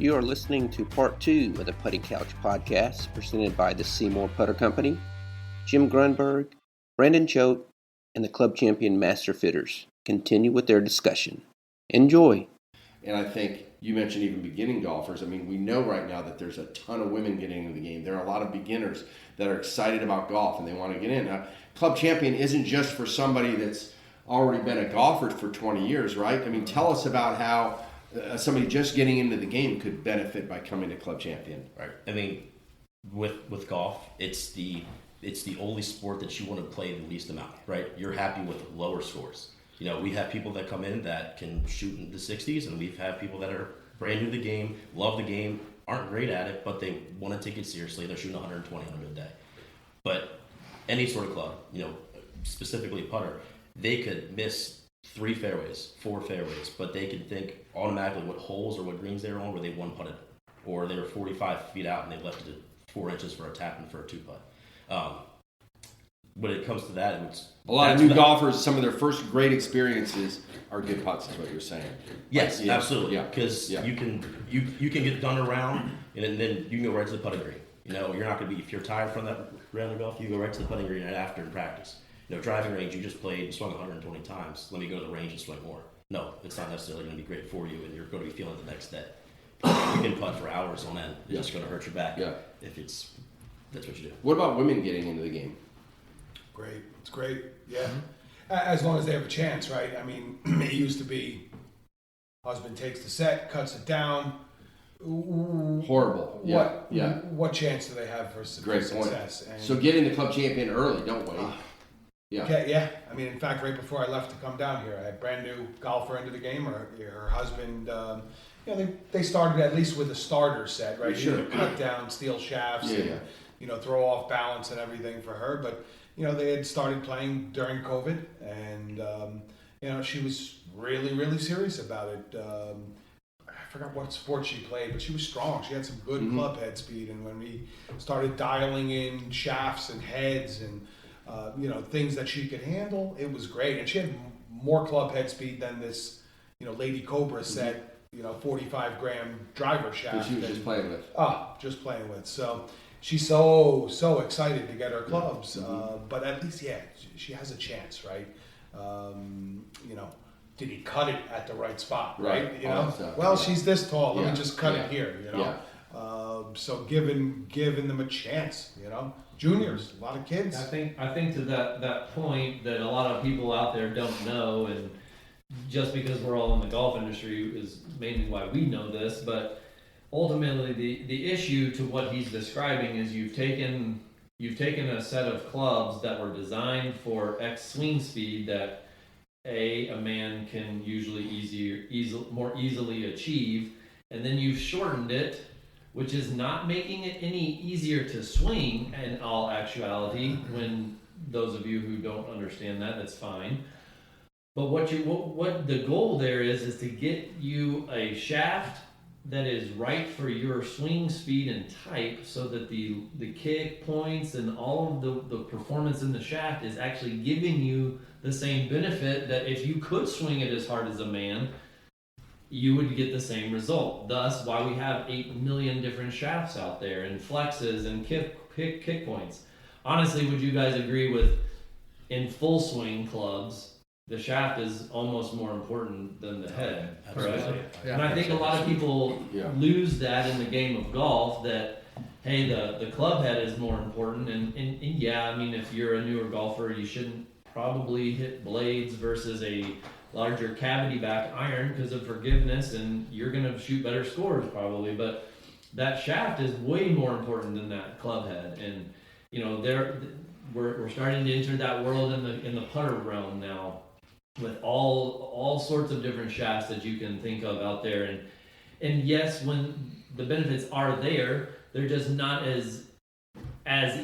You are listening to part 2 of the Putting Couch podcast presented by the SeeMore Putter Company. Jim Grunberg, Brandon Choate, and the club champion Master Fitters continue with their discussion. Enjoy. And I think you mentioned even beginning golfers. I mean, we know right now that there's a ton of women getting into the game. There are a lot of beginners that are excited about golf and they want to get in. Now, club champion isn't just for somebody that's already been a golfer for 20 years, right? I mean, tell us about how somebody just getting into the game could benefit by coming to club champion. Right. I mean, with golf, it's the only sport that you want to play the least amount, right? You're happy with lower scores. You know, we have people that come in that can shoot in the 60s, and we've had people that are brand new to the game, love the game, aren't great at it, but they want to take it seriously. They're shooting 120 on a good day. But any sort of club, you know, specifically putter, they could miss 3 fairways, 4 fairways, but they could think automatically what holes or what greens they were on where they one putted, or they were 45 feet out and they left it 4 inches for a tap and for a 2-putt. When it comes to that, it's a lot of new golfers. Some of their first great experiences are good putts, is what you're saying. Yes, like, yeah, absolutely. Because you can get done around, and then you can go right to the putting green. You know, you're not going to be, if you're tired from that round of golf, you go right to the putting green right after in practice. You know, driving range, you just played and swung 120 times. Let me go to the range and swing more. No, it's not necessarily going to be great for you, and you're going to be feeling it the next day. You can putt for hours on end. It's just going to hurt your back if that's what you do. What about women getting into the game? Great. It's great. Yeah. As long as they have a chance, right? I mean, it used to be husband takes the set, cuts it down. Horrible. What chance do they have for success? And so get into club champion early. Don't wait. Yeah. I mean, in fact, right before I left to come down here, I had a brand new golfer into the game. Her husband, they started at least with a starter set, right? Sure. Cut down steel shafts and, throw off balance and everything for her. But, they had started playing during COVID and, she was really, really serious about it. I forgot what sport she played, but she was strong. She had some good club head speed. And when we started dialing in shafts and heads and, things that she could handle, it was great. And she had more club head speed than this, Lady Cobra set, 45 gram driver shaft. That she was just playing with. Just playing with. So she's so excited to get her clubs. But at least, she has a chance, right? Did he cut it at the right spot, right? She's this tall. Let me just cut it here, So giving them a chance, Juniors, a lot of kids. I think to that point that a lot of people out there don't know, and just because we're all in the golf industry is mainly why we know this, but ultimately the issue to what he's describing is you've taken a set of clubs that were designed for X swing speed that a man can usually more easily achieve, and then you've shortened it, which is not making it any easier to swing in all actuality. When those of you who don't understand that, that's fine. But what the goal there is to get you a shaft that is right for your swing speed and type, so that the kick points and all of the performance in the shaft is actually giving you the same benefit that if you could swing it as hard as a man, you would get the same result. Thus, why we have 8 million different shafts out there and flexes and kick points. Honestly, would you guys agree with, in full swing clubs, the shaft is almost more important than the head, right? Yeah. And I think a lot of people lose that in the game of golf, that, hey, the club head is more important. And I mean, if you're a newer golfer, you shouldn't probably hit blades versus a larger cavity back iron because of forgiveness, and you're going to shoot better scores probably. But that shaft is way more important than that club head. And, we're starting to enter that world in the putter realm now, with all sorts of different shafts that you can think of out there. And yes, when the benefits are there, they're just not as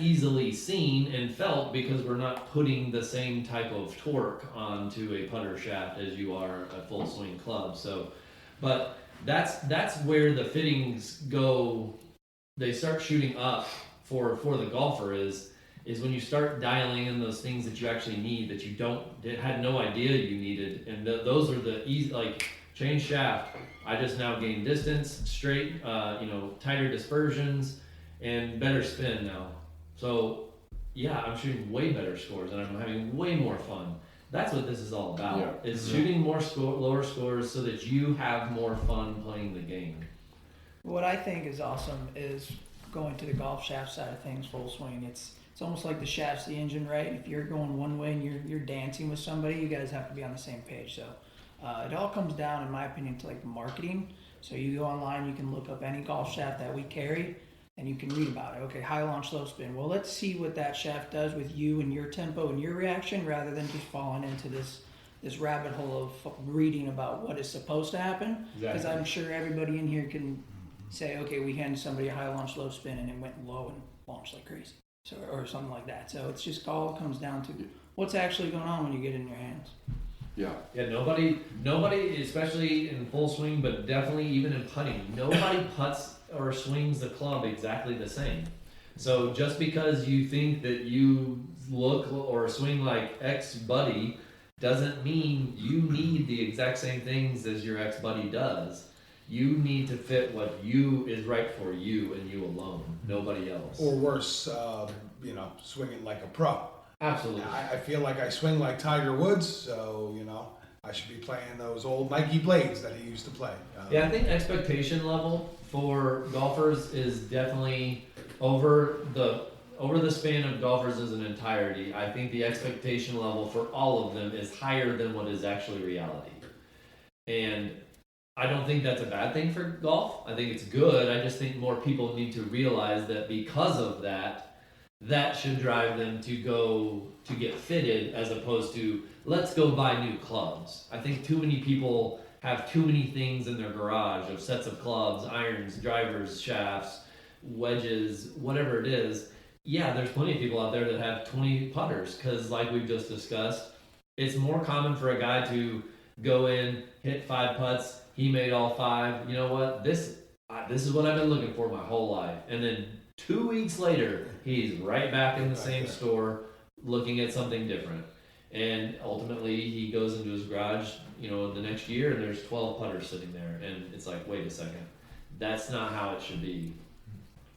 easily seen and felt, because we're not putting the same type of torque onto a putter shaft as you are a full swing club. So, but that's where the fittings go. They start shooting up for the golfer is when you start dialing in those things that you actually need, that had no idea you needed. And those are the easy, like change shaft. I just now gain distance, straight, tighter dispersions, and better spin now. So yeah, I'm shooting way better scores and I'm having way more fun. That's what this is all about. Yeah. Is shooting lower scores so that you have more fun playing the game. What I think is awesome is going to the golf shaft side of things, full swing. It's almost like the shaft's the engine, right? If you're going one way and you're dancing with somebody, you guys have to be on the same page. So it all comes down, in my opinion, to like marketing. So you go online, you can look up any golf shaft that we carry, and you can read about it. Okay, high launch, low spin. Well, let's see what that shaft does with you and your tempo and your reaction, rather than just falling into this rabbit hole of reading about what is supposed to happen. Because I'm sure everybody in here can say, okay, we handed somebody a high launch, low spin, and it went low and launched like crazy, so or something like that. So it's just all comes down to what's actually going on when you get it in your hands. Yeah. Yeah, nobody, especially in full swing, but definitely even in putting, nobody putts or swings the club exactly the same. So just because you think that you look or swing like X buddy doesn't mean you need the exact same things as your ex buddy does. You need to fit what is right for you and you alone, nobody else. Or worse, swinging like a pro. Absolutely. I feel like I swing like Tiger Woods, so I should be playing those old Nike blades that he used to play. Yeah, I think expectation level for golfers is definitely over the span of golfers as an entirety. I think the expectation level for all of them is higher than what is actually reality. And I don't think that's a bad thing for golf. I think it's good. I just think more people need to realize that because of that should drive them to get fitted, as opposed to let's go buy new clubs. I think too many people have too many things in their garage of sets of clubs, irons, drivers, shafts, wedges, whatever it is. Yeah, there's plenty of people out there that have 20 putters, because like we've just discussed, it's more common for a guy to go in, hit 5 putts, he made all 5. You know what? This is what I've been looking for my whole life. And then 2 weeks later, he's right back in the same store looking at something different. And ultimately, he goes into his garage, the next year, and there's 12 putters sitting there. And it's like, wait a second. That's not how it should be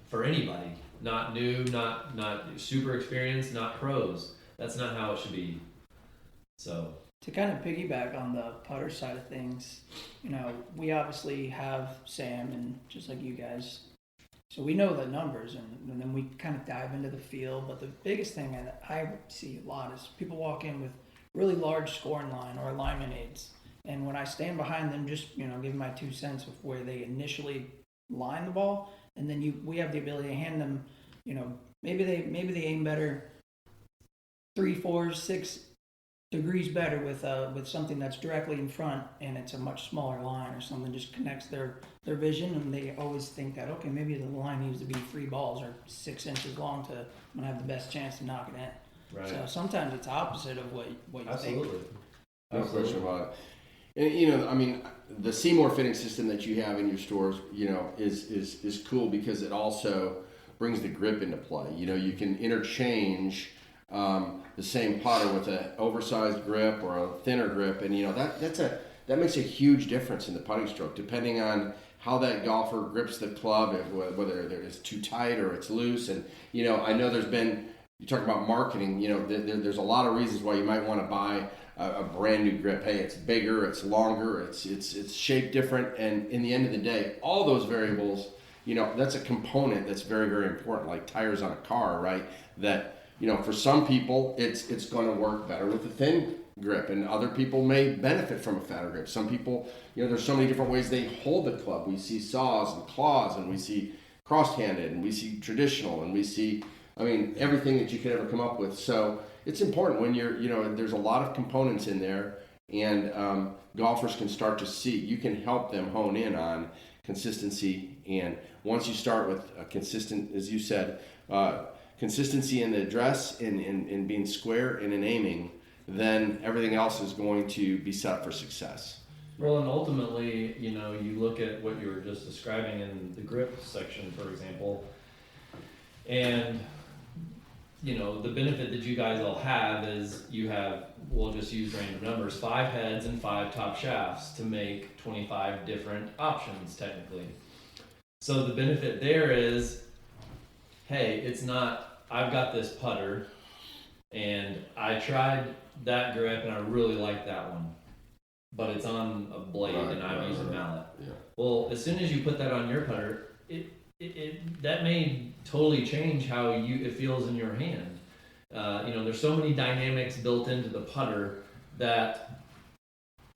for anybody. Not new, not super experienced, not pros. That's not how it should be. So to kind of piggyback on the putter side of things, we obviously have Sam, and just like you guys, so we know the numbers, and then we kind of dive into the field. But the biggest thing that I see a lot is people walk in with really large scoring line or alignment aids, and when I stand behind them, just give my 2 cents of where they initially line the ball, and then we have the ability to hand them, maybe they aim better 3, 4, 6 degrees better with something that's directly in front, and it's a much smaller line or something, just connects their vision, and they always think that, okay, maybe the line needs to be 3 balls or 6 inches long to I'm gonna have the best chance to knock it in. Right. So sometimes it's opposite of what you Absolutely. think. No question about it. And the SeeMore fitting system that you have in your stores, is cool because it also brings the grip into play. You can interchange the same putter with an oversized grip or a thinner grip, and that makes a huge difference in the putting stroke, depending on how that golfer grips the club, whether it's too tight or it's loose. And I know you talk about marketing. There's a lot of reasons why you might want to buy a brand new grip. Hey, it's bigger, it's longer, it's shaped different, and in the end of the day, all those variables, that's a component that's very, very important, like tires on a car, right? That for some people, it's going to work better with a thin grip, and other people may benefit from a fatter grip. Some people, there's so many different ways they hold the club. We see saws and claws, and we see cross-handed, and we see traditional, and we see, everything that you could ever come up with. So it's important when there's a lot of components in there, and golfers can start to see. You can help them hone in on consistency, and once you start with a consistent, as you said, consistency in the address, in being square, and in aiming, then everything else is going to be set up for success. Well, and ultimately, you look at what you were just describing in the grip section, for example, and the benefit that you guys all have is you have, we'll just use random numbers, 5 heads and 5 top shafts to make 25 different options technically. So the benefit there is, hey, it's not, I've got this putter and I tried that grip and I really like that one, but it's on a blade and I'm using a mallet. Yeah. Well, as soon as you put that on your putter, that may totally change how it feels in your hand. There's so many dynamics built into the putter that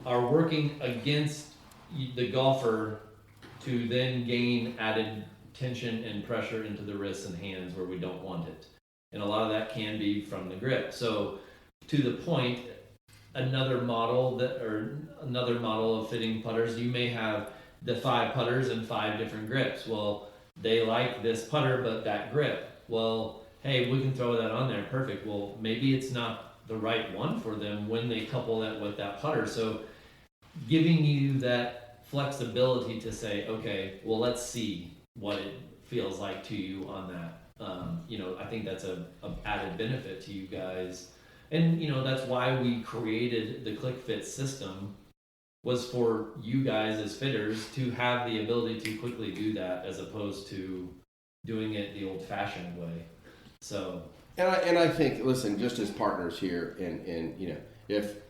are working against the golfer to then gain added tension and pressure into the wrists and hands where we don't want it. And a lot of that can be from the grip. So to the point, another model of fitting putters, you may have the 5 putters and 5 different grips. Well, they like this putter, but that grip. Well, hey, we can throw that on there. Perfect. Well, maybe it's not the right one for them when they couple that with that putter. So giving you that flexibility to say, okay, well, let's see what it feels like to you on that. I think that's a added benefit to you guys. And, that's why we created the ClickFit system, was for you guys as fitters to have the ability to quickly do that as opposed to doing it the old-fashioned way. So, and I think, listen, just as partners here, and if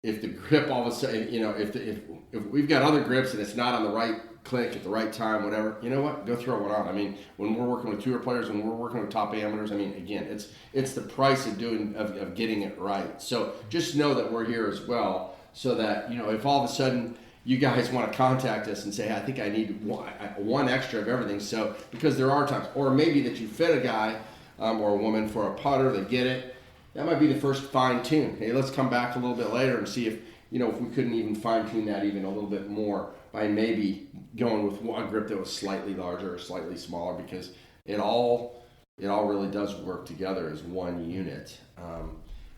the grip all of a sudden, if we've got other grips and it's not on the right click at the right time, whatever, you know what? Go throw one on. I mean, when we're working with tour players, when we're working with top amateurs, I mean, again, it's the price of getting it right. So just know that we're here as well, so that if all of a sudden you guys want to contact us and say, hey, I think I need one extra of everything. So because there are times, or maybe that you fit a guy or a woman for a putter, they get it. That might be the first fine tune. Hey, let's come back a little bit later and see if we couldn't even fine tune that even a little bit more by maybe going with one grip that was slightly larger or slightly smaller, because it all really does work together as one unit.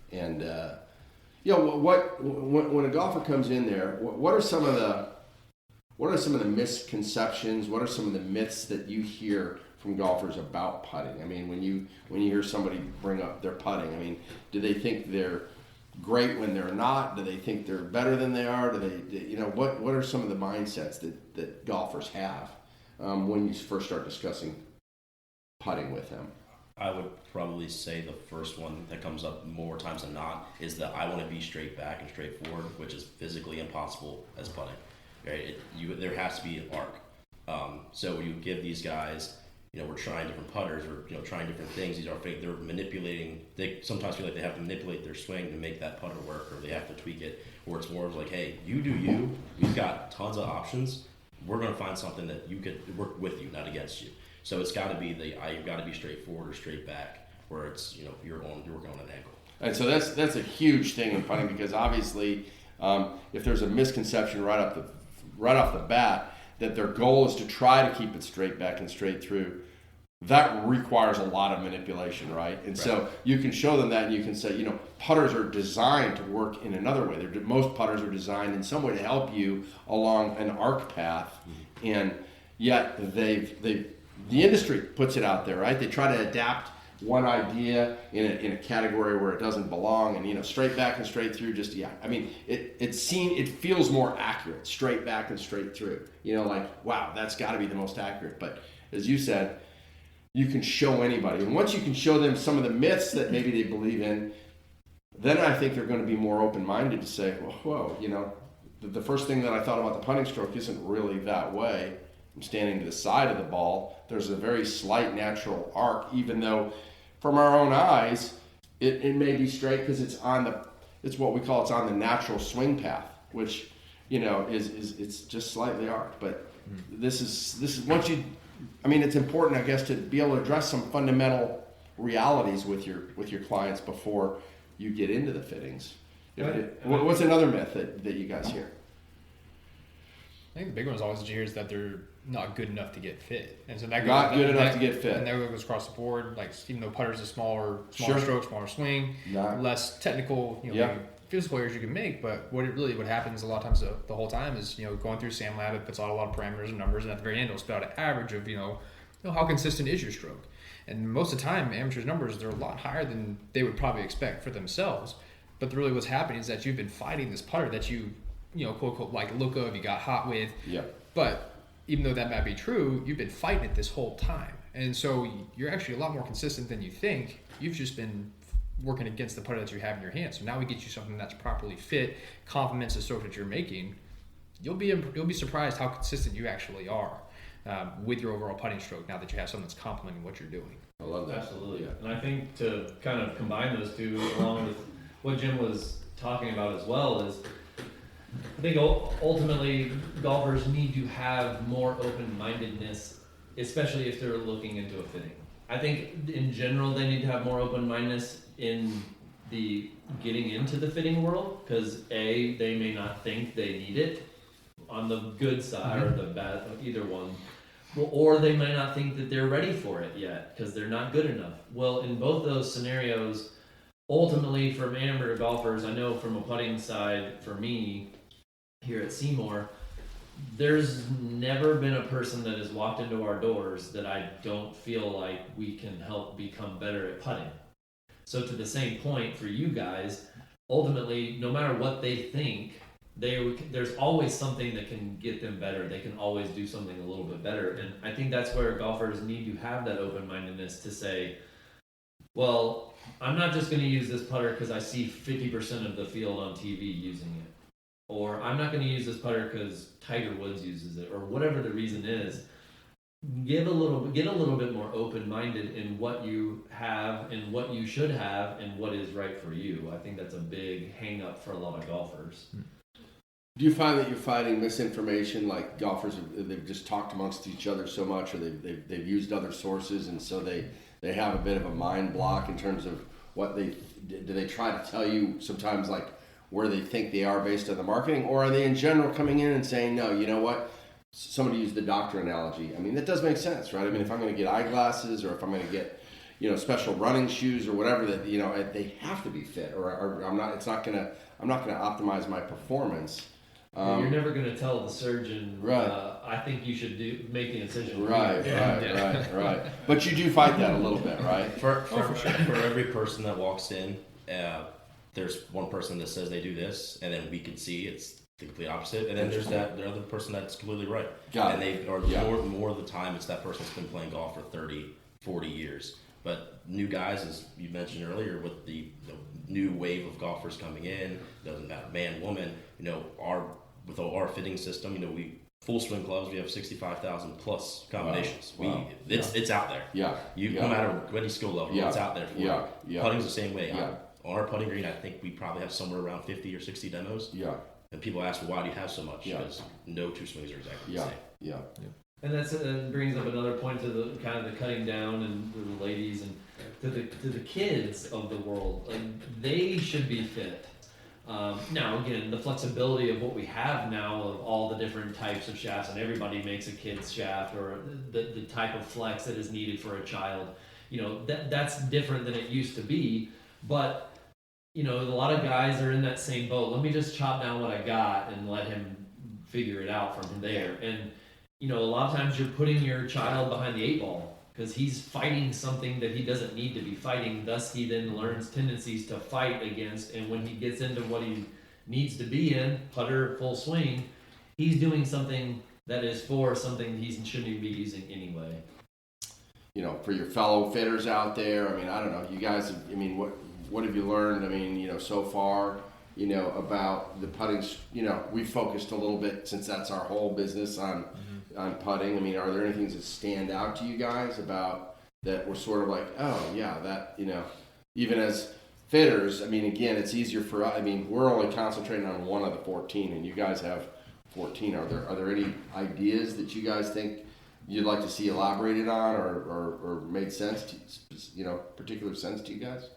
When a golfer comes in there, what are some of the misconceptions? What are some of the myths that you hear from golfers about putting? I mean, when you hear somebody bring up their putting, I mean, do they think they're great when they're not? Do they think they're better than they are? What are some of the mindsets that golfers have when you first start discussing putting with them? I would probably say the first one that comes up more times than not is that I want to be straight back and straight forward, which is physically impossible as putting. Right? There has to be an arc. So you give these guys, we're trying different putters, or trying different things. They're manipulating. They sometimes feel like they have to manipulate their swing to make that putter work, or they have to tweak it. Or it's more of like, hey, you do you. We've got tons of options. We're going to find something that you could work with you, not against you. So it's got to be you've got to be straight forward or straight back, where it's you're working on an angle. And so that's a huge thing in putting, because obviously, if there's a misconception right off the bat that their goal is to try to keep it straight back and straight through, that requires a lot of manipulation, right? And so you can show them that, and you can say, putters are designed to work in another way. Most putters are designed in some way to help you along an arc path, and yet the industry puts it out there, right? They try to adapt one idea in a category where it doesn't belong, and straight back and straight through. It feels more accurate, straight back and straight through. Wow, that's got to be the most accurate. But as you said, you can show anybody, and once you can show them some of the myths that maybe they believe in, then I think they're going to be more open-minded to say, well, whoa, the first thing that I thought about the putting stroke isn't really that way. I'm standing to the side of the ball. There's a very slight natural arc, even though from our own eyes, it may be straight because it's on the natural swing path, which, it's just slightly arced. But this is once you, it's important, I guess, to be able to address some fundamental realities with your clients before you get into the fittings. What's another myth that you guys hear? I think the big one is always that you hear is that they're not good enough to get fit, and so that goes, not good enough to get fit, and that goes across the board. Like, even though putter's a smaller Sure. stroke, smaller swing, less technical, physical errors you can make. But what happens a lot of times the whole time is going through SAM Lab, it puts out a lot of parameters and numbers, and at the very end it'll spit out an average of how consistent is your stroke? And most of the time, amateurs' numbers, they're a lot higher than they would probably expect for themselves. But really what's happening is that you've been fighting this putter that you quote unquote, like look of, you got hot with. Yeah. But even though that might be true, you've been fighting it this whole time. And so you're actually a lot more consistent than you think. You've just been working against the putter that you have in your hand. So now we get you something that's properly fit, complements the stroke that you're making. You'll be surprised how consistent you actually are with your overall putting stroke now that you have something that's complementing what you're doing. I love that. Absolutely. Yeah. And I think to kind of combine those two along with what Jim was talking about as well is I think ultimately golfers need to have more open-mindedness, especially if they're looking into a fitting. I think in general they need to have more open-mindedness in the getting into the fitting world because A, they may not think they need it on the good side or the bad, either one. Or they might not think that they're ready for it yet because they're not good enough. Well, in both those scenarios, ultimately for amateur golfers, I know from a putting side, for me, here at SeeMore, there's never been a person that has walked into our doors that I don't feel like we can help become better at putting. So to the same point for you guys, ultimately, no matter what they think, there's always something that can get them better. They can always do something a little bit better. And I think that's where golfers need to have that open-mindedness to say, well, I'm not just going to use this putter because I see 50% of the field on TV using it. Or I'm not going to use this putter because Tiger Woods uses it, or whatever the reason is. Get a little bit more open-minded in what you have and what you should have and what is right for you. I think that's a big hang-up for a lot of golfers. Do you find that you're finding misinformation, like golfers they've just talked amongst each other so much, or they've used other sources, and so they have a bit of a mind block in terms of what do they try to tell you sometimes like where they think they are based on the marketing, or are they in general coming in and saying, no, you know what? Somebody used the doctor analogy. I mean, that does make sense, right? I mean, if I'm going to get eyeglasses or if I'm going to get, special running shoes or whatever, that, they have to be fit, or I'm not going to optimize my performance. You're never going to tell the surgeon, right. I think you should make the incision. Right. But you do fight that a little bit, right? For every person that walks in, there's one person that says they do this, and then we can see it's the complete opposite. And then there's the other person that's completely right. More of the time, it's that person that's been playing golf for 30, 40 years. But new guys, as you mentioned earlier, with the new wave of golfers coming in, doesn't matter man, woman, with our fitting system, we full swing clubs, we have 65,000 plus combinations. Wow. It's out there. No matter any skill level, it's out there for you. Putting's the same way. On our putting green, I think we probably have somewhere around 50 or 60 demos. And people ask, well, why do you have so much? Because no two swings are exactly the same. And that brings up another point to the kind of the cutting down and the ladies and to the kids of the world. Like they should be fit. Now again, the flexibility of what we have now of all the different types of shafts, and everybody makes a kid's shaft or the type of flex that is needed for a child. That's different than it used to be. But a lot of guys are in that same boat. Let me just chop down what I got and let him figure it out from there. And a lot of times you're putting your child behind the 8 ball because he's fighting something that he doesn't need to be fighting. Thus, he then learns tendencies to fight against. And when he gets into what he needs to be in, putter, full swing, he's doing something that is for something he shouldn't even be using anyway. For your fellow fitters out there, I mean, I don't know, you guys, what have you learned, so far, about the putting, we've focused a little bit since that's our whole business on putting. I mean, are there any things that stand out to you guys about that we're sort of like, oh yeah, that, even as fitters, again, it's easier for us. We're only concentrating on one of the 14 and you guys have 14. Are there any ideas that you guys think you'd like to see elaborated on or made sense to, particular sense to you guys?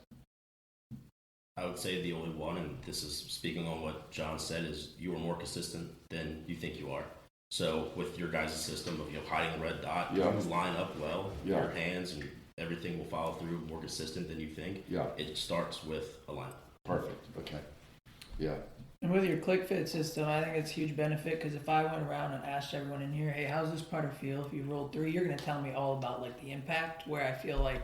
I would say the only one, and this is speaking on what John said, is you are more consistent than you think you are. So with your guys' system of hiding the red dot, you line up well, your hands and everything will follow through more consistent than you think. It starts with alignment. Perfect. Okay. Yeah. And with your click fit system, I think it's a huge benefit because if I went around and asked everyone in here, hey, how's this putter feel if you rolled 3, you're going to tell me all about like the impact, where I feel like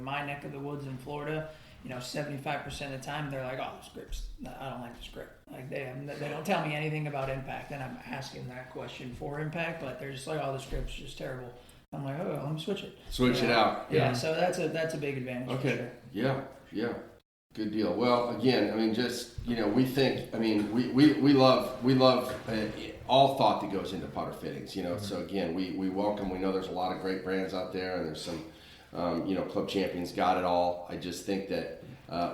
my neck of the woods in Florida, 75% of the time they're like, oh, this grip's, I don't like this grip. Like they don't tell me anything about impact, and I'm asking that question for impact, but they're just like, oh, this grip's just terrible. I'm like, oh, let me switch it. Switch it out. Yeah, so that's a big advantage. Okay. For sure. Yeah. Good deal. Well, again, I mean, just, we think, I mean, we love all thought that goes into putter fittings, so again, we welcome, we know there's a lot of great brands out there, and there's some, Club Champions got it all. I just think that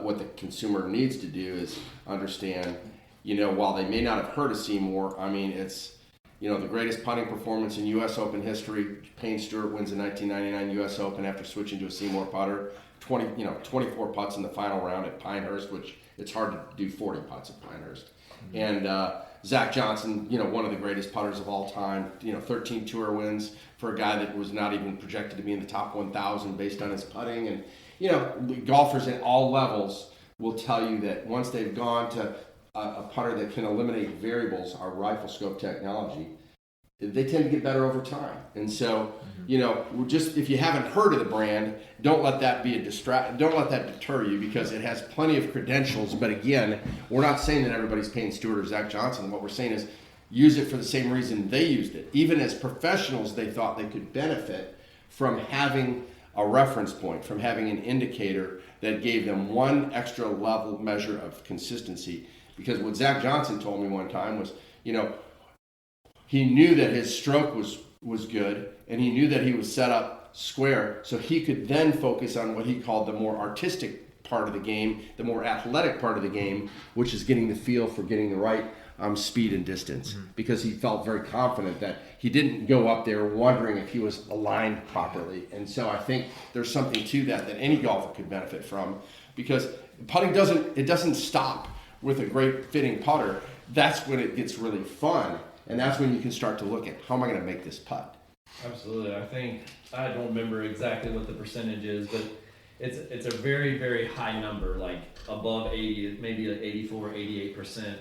what the consumer needs to do is understand, while they may not have heard of SeeMore, I mean, it's, the greatest putting performance in U.S. Open history. Payne Stewart wins the 1999 U.S. Open after switching to a SeeMore putter. 24 putts in the final round at Pinehurst, which it's hard to do 40 putts at Pinehurst. And Zach Johnson, one of the greatest putters of all time, 13 tour wins for a guy that was not even projected to be in the top 1,000 based on his putting. And, golfers at all levels will tell you that once they've gone to a putter that can eliminate variables, our rifle scope technology, they tend to get better over time. And so, just if you haven't heard of the brand, don't let that be don't let that deter you, because it has plenty of credentials. But again, we're not saying that everybody's Payne Stewart or Zach Johnson. What we're saying is use it for the same reason they used it. Even as professionals, they thought they could benefit from having a reference point, from having an indicator that gave them one extra level measure of consistency. Because what Zach Johnson told me one time was, he knew that his stroke was good, and he knew that he was set up square, so he could then focus on what he called the more artistic part of the game, the more athletic part of the game, which is getting the feel for getting the right speed and distance. Because he felt very confident that he didn't go up there wondering if he was aligned properly. And so I think there's something to that any golfer could benefit from, because putting doesn't stop with a great fitting putter. That's when it gets really fun. And that's when you can start to look at, how am I going to make this putt? Absolutely. I don't remember exactly what the percentage is, but it's a very, very high number, like above 80, maybe like 84, 88%,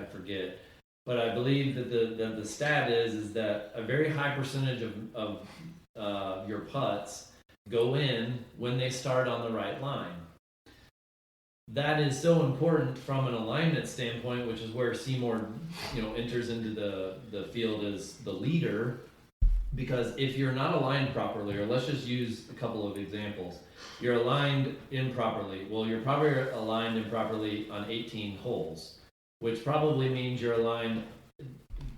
I forget. But I believe that the stat is that a very high percentage of your putts go in when they start on the right line. That is so important from an alignment standpoint, which is where SeeMore, enters into the field as the leader. Because if you're not aligned properly, or let's just use a couple of examples, you're aligned improperly. Well, you're probably aligned improperly on 18 holes, which probably means you're aligned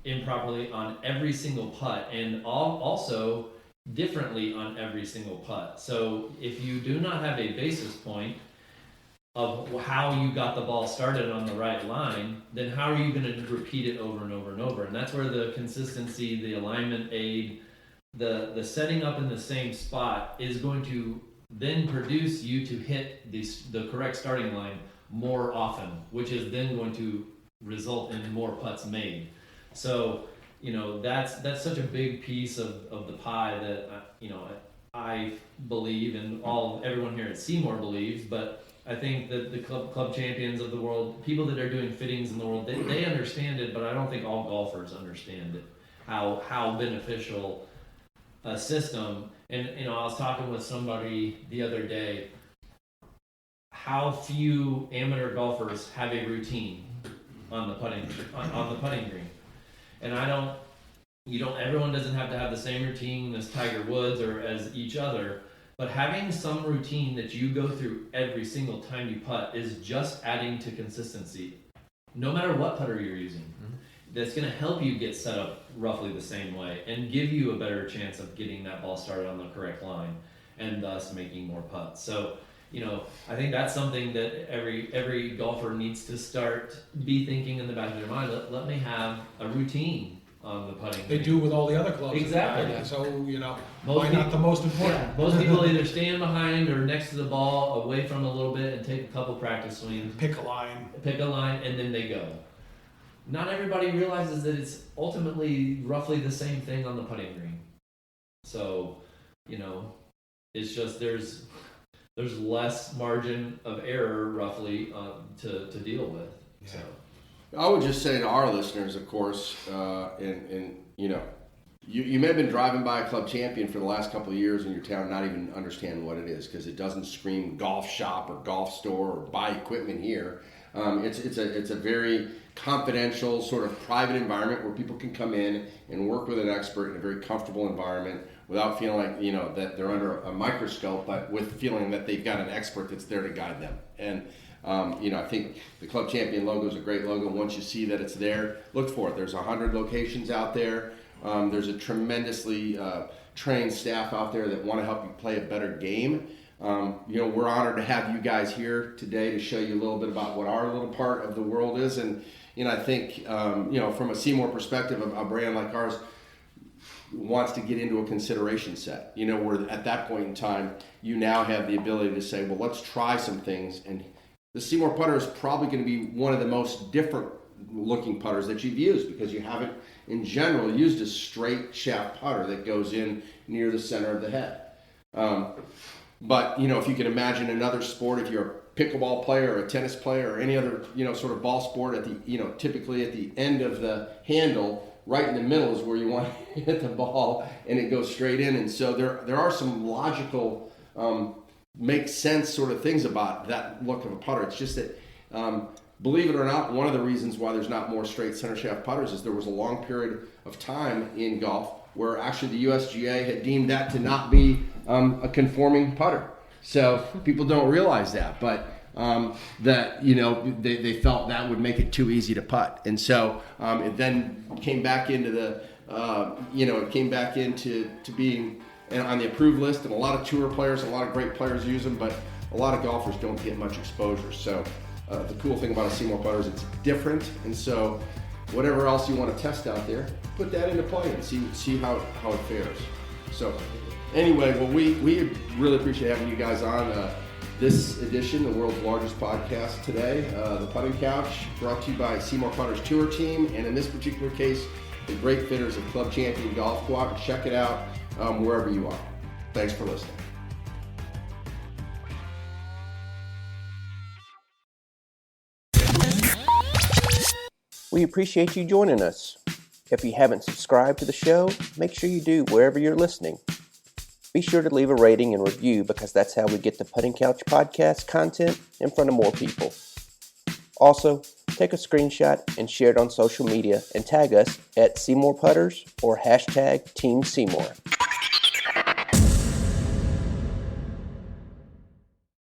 improperly on every single putt, and also differently on every single putt. So if you do not have a basis point of how you got the ball started on the right line, then how are you going to repeat it over and over and over? And that's where the consistency, the alignment aid, the setting up in the same spot is going to then produce you to hit the correct starting line more often, which is then going to result in more putts made. So, that's such a big piece of the pie that, I believe, and everyone here at SeeMore believes, but I think that the club champions of the world, people that are doing fittings in the world, they understand it, but I don't think all golfers understand it, how beneficial a system. And I was talking with somebody the other day, how few amateur golfers have a routine on the putting green. And everyone doesn't have to have the same routine as Tiger Woods or as each other. But having some routine that you go through every single time you putt is just adding to consistency, no matter what putter you're using. That's going to help you get set up roughly the same way and give you a better chance of getting that ball started on the correct line and thus making more putts. So, I think that's something that every golfer needs to start be thinking in the back of their mind. Let me have a routine on the putting. They do with all the other clubs. Exactly. So, why not the most important? Yeah, most people either stand behind or next to the ball, away from a little bit, and take a couple practice swings. Pick a line, and then they go. Not everybody realizes that it's ultimately roughly the same thing on the putting green. So, it's just there's less margin of error roughly to deal with. Yeah. So. I would just say to our listeners, of course, and you know, you may have been driving by a Club Champion for the last couple of years in your town, not even understand what it is, because it doesn't scream golf shop or golf store or buy equipment here. It's a very confidential, sort of private environment where people can come in and work with an expert in a very comfortable environment without feeling like, you know, that they're under a microscope, but with feeling that they've got an expert that's there to guide them. And you know, I think the Club Champion logo is a great logo. Once you see that it's there, look for it. There's 100 locations out there. There's a tremendously trained staff out there that want to help you play a better game. You know, we're honored to have you guys here today to show you a little bit about what our little part of the world is. And, you know, I think, you know, from a SeeMore perspective, a brand like ours wants to get into a consideration set, you know, where at that point in time, you now have the ability to say, well, let's try some things. And the SeeMore putter is probably going to be one of the most different looking putters that you've used, because you haven't, in general, used a straight shaft putter that goes in near the center of the head. But, you know, if you can imagine another sport, if you're a pickleball player or a tennis player or any other, you know, sort of ball sport, at the, you know, typically at the end of the handle, right in the middle is where you want to hit the ball, and it goes straight in. And so there are some logical, make sense sort of things about that look of a putter. It's just that, believe it or not, one of the reasons why there's not more straight center shaft putters is there was a long period of time in golf where actually the USGA had deemed that to not be a conforming putter. So people don't realize that, but that, you know, they felt that would make it too easy to putt. And so it then came back into the, you know, it came back into being on the approved list, and a lot of tour players, a lot of great players use them, but a lot of golfers don't get much exposure. So the cool thing about a SeeMore putter is it's different, and so whatever else you want to test out there, put that into play and see how it fares. So anyway, well, we really appreciate having you guys on this edition, the world's largest podcast today, the Putting Couch, brought to you by SeeMore Putter's Tour Team, and in this particular case, the great fitters of Club Champion Golf. Go out and check it out wherever you are. Thanks for listening. We appreciate you joining us. If you haven't subscribed to the show, make sure you do wherever you're listening. Be sure to leave a rating and review, because that's how we get the Putting Couch podcast content in front of more people. Also, take a screenshot and share it on social media and tag us at SeeMore Putters or hashtag Team SeeMore.